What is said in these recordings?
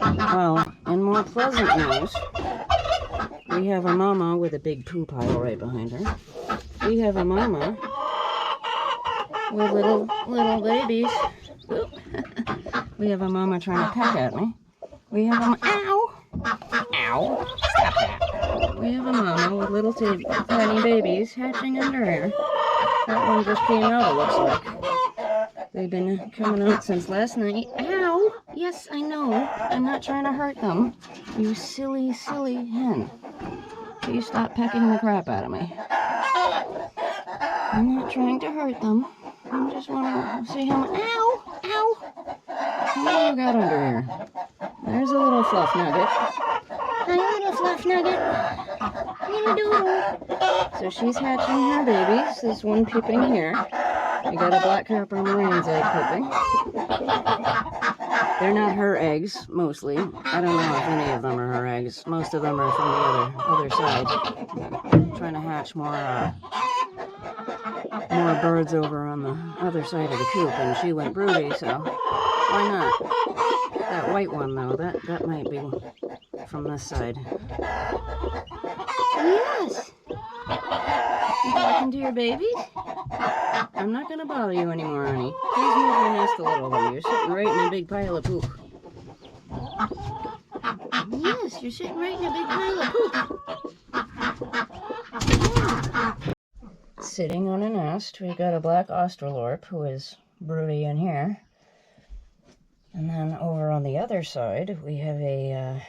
Well, in more pleasant news, we have a mama with a big poo pile right behind her. We have a mama with little babies. We have a mama trying to peck at me. We have a ow! Ow! Stop that! We have a mama with little tiny babies hatching under her. That one just came out, it looks like. They've been coming out since last night. Ow! Yes, I know. I'm not trying to hurt them. You silly, silly hen. Please stop pecking the crap out of me. I'm not trying to hurt them. I just want to see how much... Ow! Ow! What do you got under here? There's a little fluff nugget. Hi, little fluff nugget. Little doodle. So she's hatching her babies. There's one peeping here. I got a black copper Moran's egg peeping. They're not her eggs, mostly. I don't know if any of them are her eggs. Most of them are from the other side. I'm trying to hatch more birds over on the other side of the coop, and she went broody, so why not? That white one, though, that might be from this side. Yes! You talking to your babies? I'm not gonna bother you anymore, honey. Please move your nest a little, though. You're sitting right in a big pile of poop. Yes, you're sitting right in a big pile of poop. Yeah. Sitting on a nest, we've got a black Australorp who is broody in here. And then over on the other side, we have a,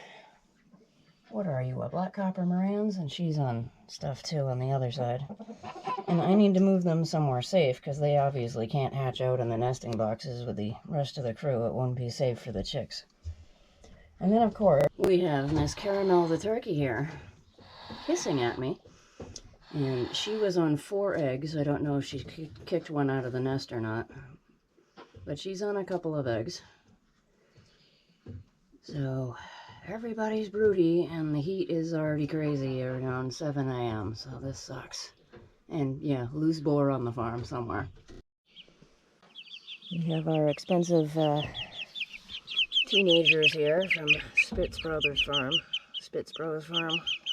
what are you, a black copper Moran's? And she's on stuff too on the other side. And I need to move them somewhere safe because they obviously can't hatch out in the nesting boxes with the rest of the crew. It won't be safe for the chicks. And then, of course, we have Miss Caramel the turkey here, hissing at me. And she was on 4 eggs. I don't know if she kicked one out of the nest or not. But she's on a couple of eggs. So everybody's broody, and the heat is already crazy around 7 a.m. So this sucks. And yeah, loose boar on the farm somewhere. We have our expensive teenagers here from Spitz Brothers Farm,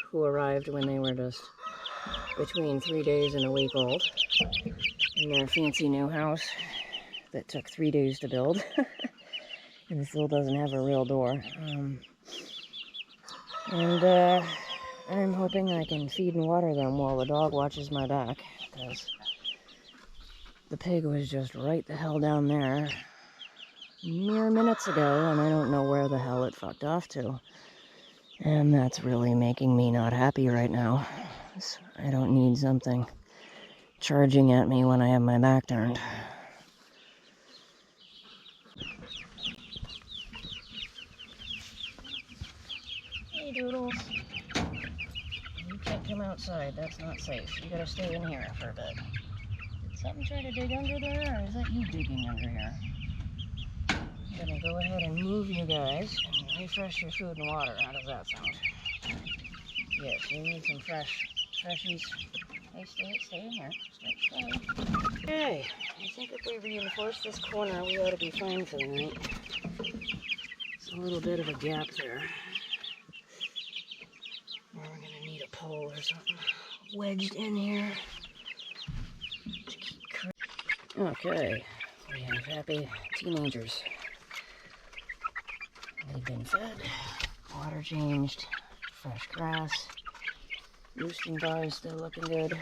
who arrived when they were just between 3 days and a week old in their fancy new house that took 3 days to build. And still doesn't have a real door. I'm hoping I can feed and water them while the dog watches my back, because the pig was just right the hell down there mere minutes ago, and I don't know where the hell it fucked off to. And that's really making me not happy right now. I don't need something charging at me when I have my back turned. Hey, Doodles. You can't come outside. That's not safe. You gotta stay in here for a bit. Did something try to dig under there, or is that you digging under here? I'm gonna go ahead and move you guys and refresh your food and water. How does that sound? Yes, you need some freshies. Hey, stay in here. Stay. Okay, I think if we reinforce this corner, we ought to be fine for the night. It's a little bit of a gap there. Or we're gonna need a pole or something wedged in here. Okay, we have happy teenagers. They've been fed, water changed, fresh grass. Roosting bar is still looking good.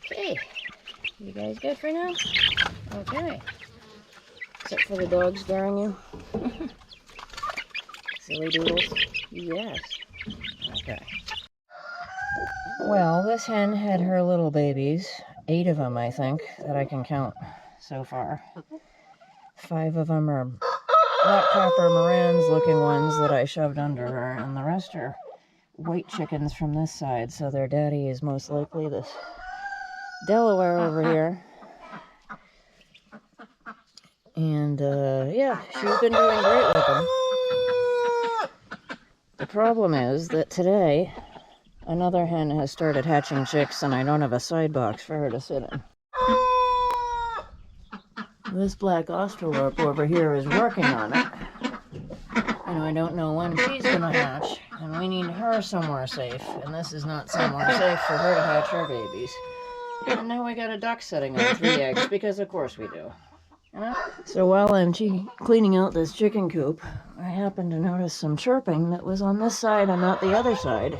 Okay, you guys good for now? Okay. Except for the dog scaring you. Silly doodles. Yes. Okay. Well, this hen had her little babies. 8 of them, I think, that I can count so far. 5 of them are black copper Moran's looking ones that I shoved under her, and the rest are white chickens from this side, so their daddy is most likely this Delaware over here. And yeah, she's been doing great with them. The problem is that today another hen has started hatching chicks, and I don't have a side box for her to sit in. This black Australorp over here is working on it. And I don't know when she's gonna hatch, and we need her somewhere safe, and this is not somewhere safe for her to hatch her babies. And now we got a duck sitting on 3 eggs, because of course we do. So while I'm cleaning out this chicken coop, I happened to notice some chirping that was on this side and not the other side.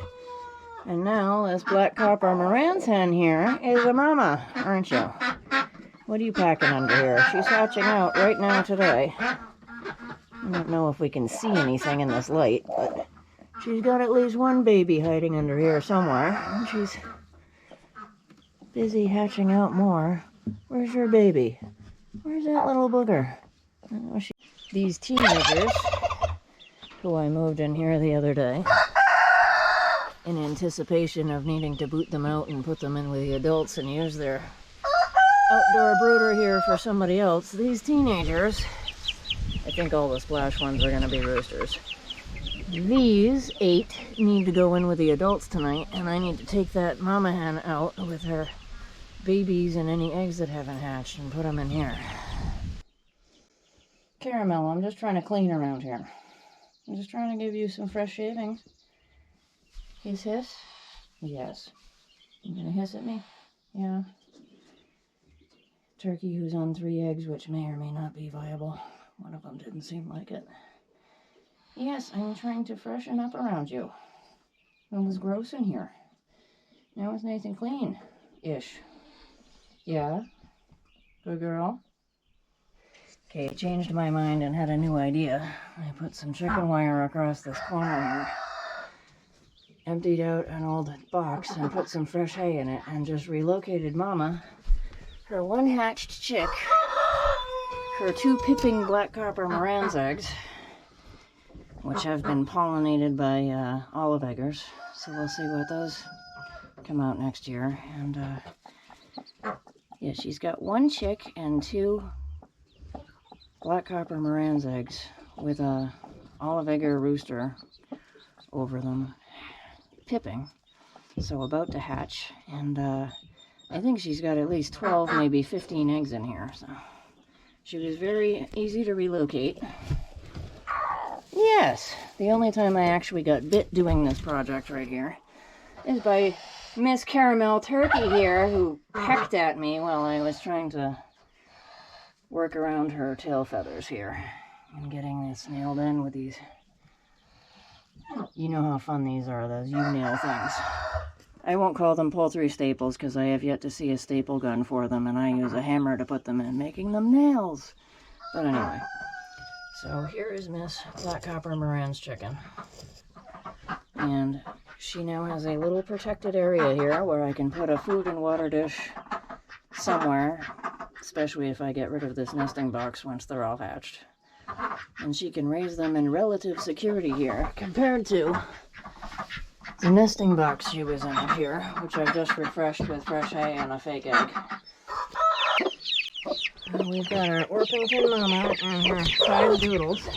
And now this black copper Moran's hen here is a mama, aren't you? What are you packing under here? She's hatching out right now today. I don't know if we can see anything in this light, but she's got at least one baby hiding under here somewhere. And she's busy hatching out more. Where's your baby? Where's that little booger? Oh, these teenagers, who I moved in here the other day, in anticipation of needing to boot them out and put them in with the adults and use their outdoor brooder here for somebody else, these teenagers, I think all the splash ones are going to be roosters. These 8 need to go in with the adults tonight, and I need to take that mama hen out with her babies and any eggs that haven't hatched and put them in here. Caramel, I'm just trying to clean around here. I'm just trying to give you some fresh shavings. Hiss, hiss? Yes. You gonna hiss at me? Yeah. Turkey who's on 3 eggs, which may or may not be viable. One of them didn't seem like it. Yes, I'm trying to freshen up around you. It was gross in here. Now it's nice and clean-ish. Yeah? Good girl? Okay, changed my mind and had a new idea. I put some chicken wire across this corner here. Emptied out an old box and put some fresh hay in it and just relocated Mama, her 1 hatched chick, her 2 pipping black copper Moran's eggs, which have been pollinated by olive eggers. So we'll see what those come out next year. And yeah, she's got 1 chick and 2 black copper Moran's eggs with a olive egger rooster over them, pipping, so about to hatch. And I think she's got at least 12, maybe 15 eggs in here. So she was very easy to relocate. Yes, the only time I actually got bit doing this project right here is by Miss Caramel Turkey here, who pecked at me while I was trying to work around her tail feathers here and getting this nailed in with these. You know how fun these are, those U-nail things. I won't call them poultry staples because I have yet to see a staple gun for them, and I use a hammer to put them in, making them nails. But anyway, so here is Miss Black Copper Moran's chicken. And she now has a little protected area here where I can put a food and water dish somewhere, especially if I get rid of this nesting box once they're all hatched. And she can raise them in relative security here, compared to the nesting box she was in up here, which I've just refreshed with fresh hay and a fake egg. And we've got our Orpington Mama and her 5 doodles.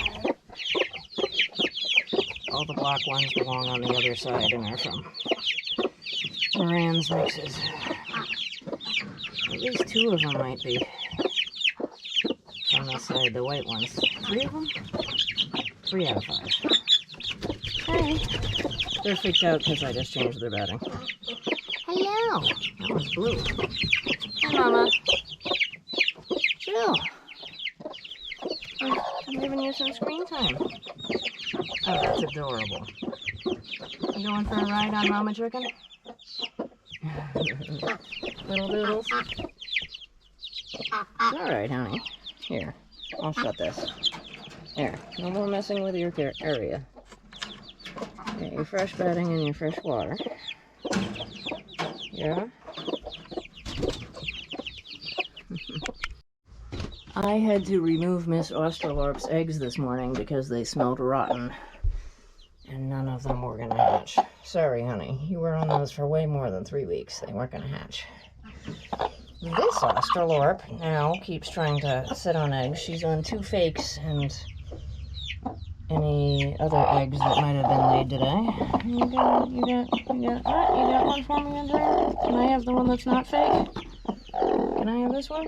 All the black ones belong on the other side and are from Moran's mixes. At least 2 of them might be on this side, the white ones. 3 of them? 3 out of 5. Hey. They're freaked out because I just changed their bedding. Hello. That one's blue. Hi, Mama. Chill. I'm giving you some screen time. Oh, that's adorable. You going for a ride on Mama Chicken? Little doodles? Alright, honey. Here, I'll shut this. There, no more messing with your area. Get your fresh bedding and your fresh water. Yeah? I had to remove Miss Australorp's eggs this morning because they smelled rotten. And none of them were going to hatch. Sorry, honey. You were on those for way more than 3 weeks. They weren't going to hatch. This Australorp now keeps trying to sit on eggs. She's on 2 fakes and any other eggs that might have been laid today. You got one for me, Andrea? Can I have the one that's not fake? Can I have this one?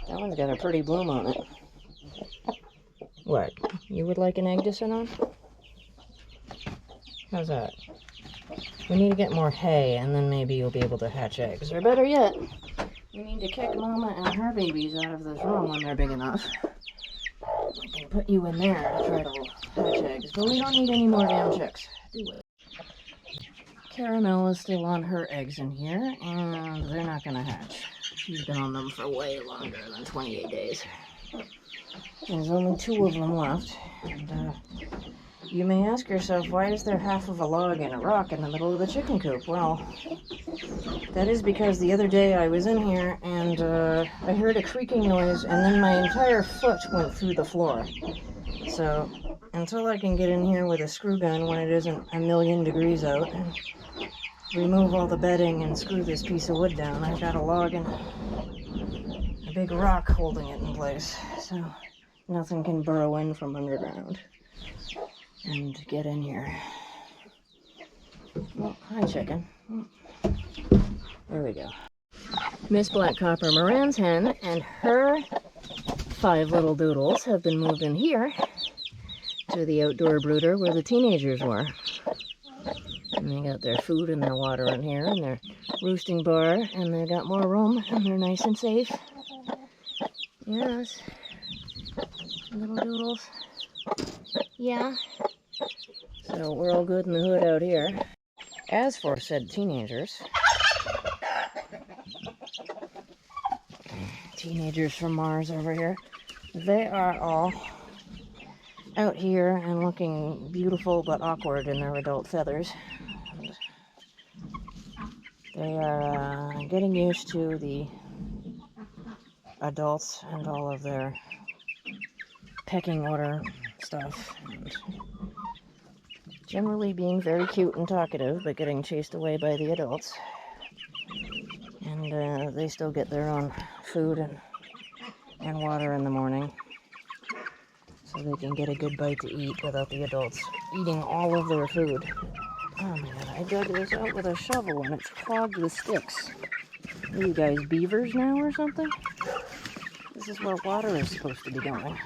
That one's got a pretty bloom on it. What? You would like an egg to sit on? How's that? We need to get more hay, and then maybe you'll be able to hatch eggs. Or better yet, we need to kick Mama and her babies out of this room when they're big enough. We can put you in there to try to hatch eggs, but we don't need any more damn chicks. Do it. Caramel is still on her eggs in here, and they're not gonna hatch. She's been on them for way longer than 28 days. There's only 2 of them left, and you may ask yourself, why is there half of a log and a rock in the middle of the chicken coop? Well, that is because the other day I was in here and I heard a creaking noise, and then my entire foot went through the floor. So until I can get in here with a screw gun when it isn't a million degrees out and remove all the bedding and screw this piece of wood down, I've got a log and a big rock holding it in place, so nothing can burrow in from underground and get in here. Oh, hi, chicken. There we go. Miss Black Copper Moran's hen and her 5 little doodles have been moved in here to the outdoor brooder where the teenagers were. And they got their food and their water in here and their roosting bar, and they got more room and they're nice and safe. Yes. Little doodles. Yeah. So we're all good in the hood out here. As for said teenagers from Mars over here, they are all out here and looking beautiful but awkward in their adult feathers. And they are getting used to the adults and all of their pecking order stuff, and generally being very cute and talkative, but getting chased away by the adults. And they still get their own food and water in the morning, so they can get a good bite to eat without the adults eating all of their food. Oh man, I dug this out with a shovel and it's clogged with sticks. Are you guys beavers now or something? This is where water is supposed to be going.